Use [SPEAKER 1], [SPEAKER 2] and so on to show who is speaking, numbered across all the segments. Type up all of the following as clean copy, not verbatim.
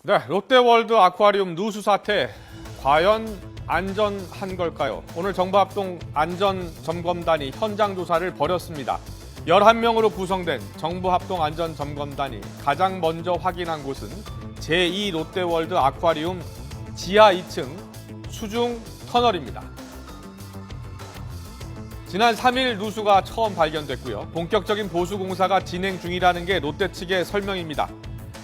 [SPEAKER 1] 네, 롯데월드 아쿠아리움 누수 사태 과연 안전한 걸까요? 오늘 정부합동 안전점검단이 현장 조사를 벌였습니다. 11명으로 구성된 정부합동안전점검단이 가장 먼저 확인한 곳은 제2 롯데월드 아쿠아리움 지하 2층 수중 터널입니다. 지난 3일 누수가 처음 발견됐고요. 본격적인 보수 공사가 진행 중이라는 게 롯데 측의 설명입니다.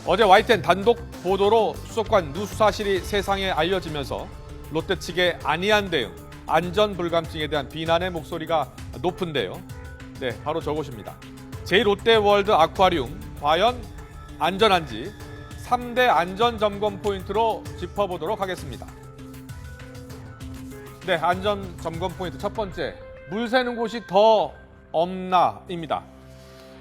[SPEAKER 1] 어제 YTN 단독 보도로 수족관 누수 사실이 세상에 알려지면서 롯데 측의 안이한 대응, 안전 불감증에 대한 비난의 목소리가 높은데요. 네, 바로 저곳입니다. 제1롯데월드 아쿠아리움 과연 안전한지 3대 안전 점검 포인트로 짚어보도록 하겠습니다. 네, 안전 점검 포인트 첫 번째, 물 새는 곳이 더 없나입니다.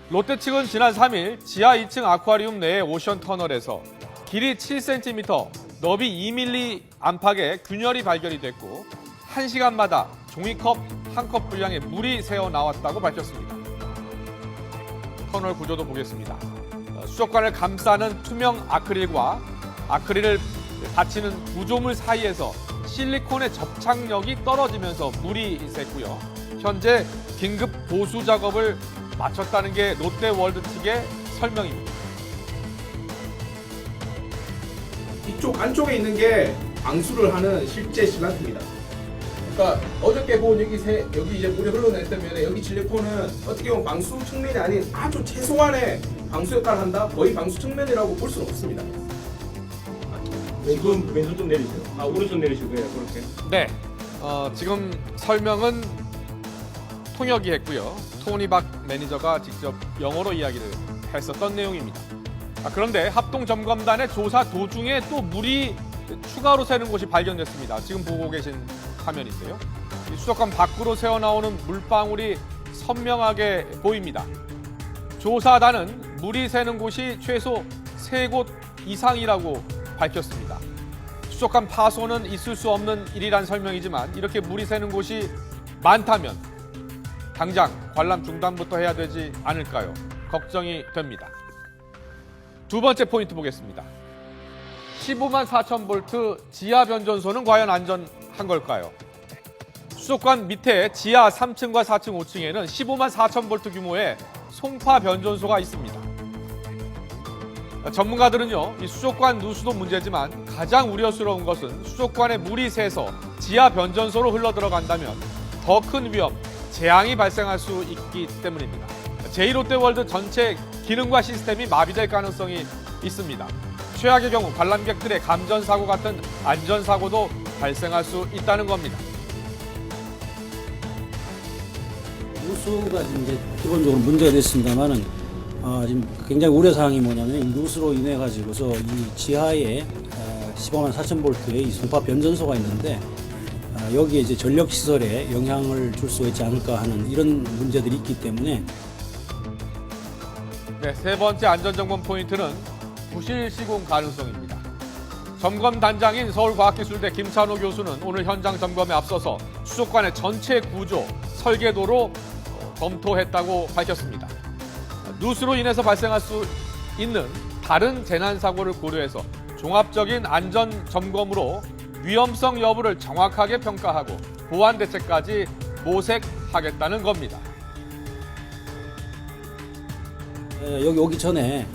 [SPEAKER 1] 롯데 측은 지난 3일 지하 2층 아쿠아리움 내의 오션 터널에서 길이 7cm, 너비 2mm 안팎의 균열이 발견이 됐고 1시간마다 종이컵 1컵 분량의 물이 새어 나왔다고 밝혔습니다. 터널 구조도 보겠습니다. 수족관을 감싸는 투명 아크릴과 아크릴을 받치는 구조물 사이에서 실리콘의 접착력이 떨어지면서 물이 샜고요. 현재 긴급 보수 작업을 마쳤다는 게 롯데월드 측의 설명입니다.
[SPEAKER 2] 이쪽 안쪽에 있는 게 방수를 하는 실제 실란트입니다. 그러니까 어저께 본 여기 이제 물이 흘러낼 때면 여기 실리콘은 어떻게 보면 방수 측면이 아닌 아주 최소한의 방수 역할을 한다. 거의 방수 측면이라고 볼 수는 없습니다.
[SPEAKER 3] 지금 왼손 좀 내리세요. 오른손 내리시고요. 그렇게.
[SPEAKER 1] 네, 지금 설명은 통역이 했고요. 토니 박 매니저가 직접 영어로 이야기를 했었던 내용입니다. 그런데 합동점검단의 조사 도중에 또 물이 추가로 새는 곳이 발견됐습니다. 지금 보고 계신 화면인데요. 이 수족관 밖으로 새어나오는 물방울이 선명하게 보입니다. 조사단은 물이 새는 곳이 최소 3곳 이상이라고 밝혔습니다. 수족관 파손은 있을 수 없는 일이란 설명이지만 이렇게 물이 새는 곳이 많다면 당장 관람 중단부터 해야 되지 않을까요? 걱정이 됩니다. 두 번째 포인트 보겠습니다. 15만 4천 볼트 지하 변전소는 과연 안전한 걸까요? 수족관 밑에 지하 3층과 4층, 5층에는 15만 4천 볼트 규모의 송파 변전소가 있습니다. 전문가들은요, 이 수족관 누수도 문제지만 가장 우려스러운 것은 수족관에 물이 새서 지하 변전소로 흘러들어간다면 더 큰 위험, 재앙이 발생할 수 있기 때문입니다. 제1롯데월드 전체 기능과 시스템이 마비될 가능성이 있습니다. 최악의 경우 관람객들의 감전사고 같은 안전사고도 발생할 수 있다는 겁니다.
[SPEAKER 4] 누수가 이제 기본적으로 문제가 됐습니다만은 지금 굉장히 우려사항이 뭐냐면 이 누수로 인해 가지고서 이 지하에 15만 4천 볼트의 이 송파 변전소가 있는데 여기에 이제 전력 시설에 영향을 줄 수 있지 않을까 하는 이런 문제들이 있기 때문에.
[SPEAKER 1] 네, 세 번째 안전점검 포인트는 부실 시공 가능성입니다. 점검단장인 서울과학기술대 김찬호 교수는 오늘 현장 점검에 앞서서 수족관의 전체 구조, 설계도로 검토했다고 밝혔습니다. 누수로 인해서 발생할 수 있는 다른 재난사고를 고려해서 종합적인 안전점검으로 위험성 여부를 정확하게 평가하고 보완 대책까지 모색하겠다는 겁니다.
[SPEAKER 4] 여기 오기 전에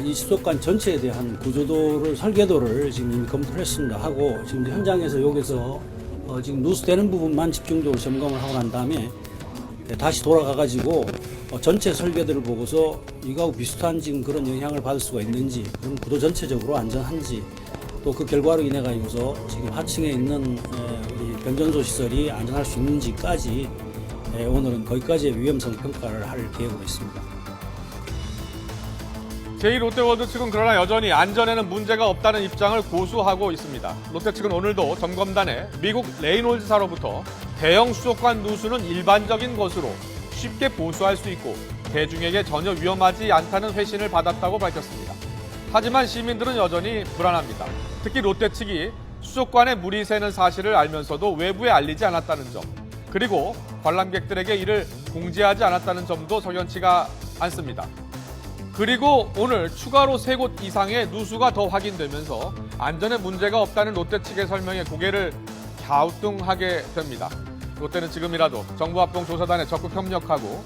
[SPEAKER 4] 이 수족관 전체에 대한 구조도를 설계도를 지금 이미 검토를 했습니다. 하고 지금 현장에서 여기서 지금 누수되는 부분만 집중적으로 점검을 하고 난 다음에 다시 돌아가 가지고 전체 설계도를 보고서 이거하고 비슷한 지금 그런 영향을 받을 수가 있는지, 그럼 구도 전체적으로 안전한지, 또 그 결과로 인해 가지고서 지금 하층에 있는 우리 변전소 시설이 안전할 수 있는지까지 오늘은 거기까지의 위험성 평가를 할 계획으로 있습니다.
[SPEAKER 1] 제2롯데월드 측은 그러나 여전히 안전에는 문제가 없다는 입장을 고수하고 있습니다. 롯데 측은 오늘도 점검단에 미국 레이놀즈사로부터 대형 수족관 누수는 일반적인 것으로 쉽게 보수할 수 있고 대중에게 전혀 위험하지 않다는 회신을 받았다고 밝혔습니다. 하지만 시민들은 여전히 불안합니다. 특히 롯데 측이 수족관에 물이 새는 사실을 알면서도 외부에 알리지 않았다는 점, 그리고 관람객들에게 이를 공지하지 않았다는 점도 석연치가 않습니다. 그리고 오늘 추가로 3곳 이상의 누수가 더 확인되면서 안전에 문제가 없다는 롯데 측의 설명에 고개를 갸우뚱하게 됩니다. 롯데는 지금이라도 정부합동조사단에 적극 협력하고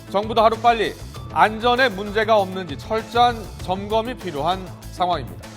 [SPEAKER 1] 정부도 하루빨리 안전에 문제가 없는지 철저한 점검이 필요한 상황입니다.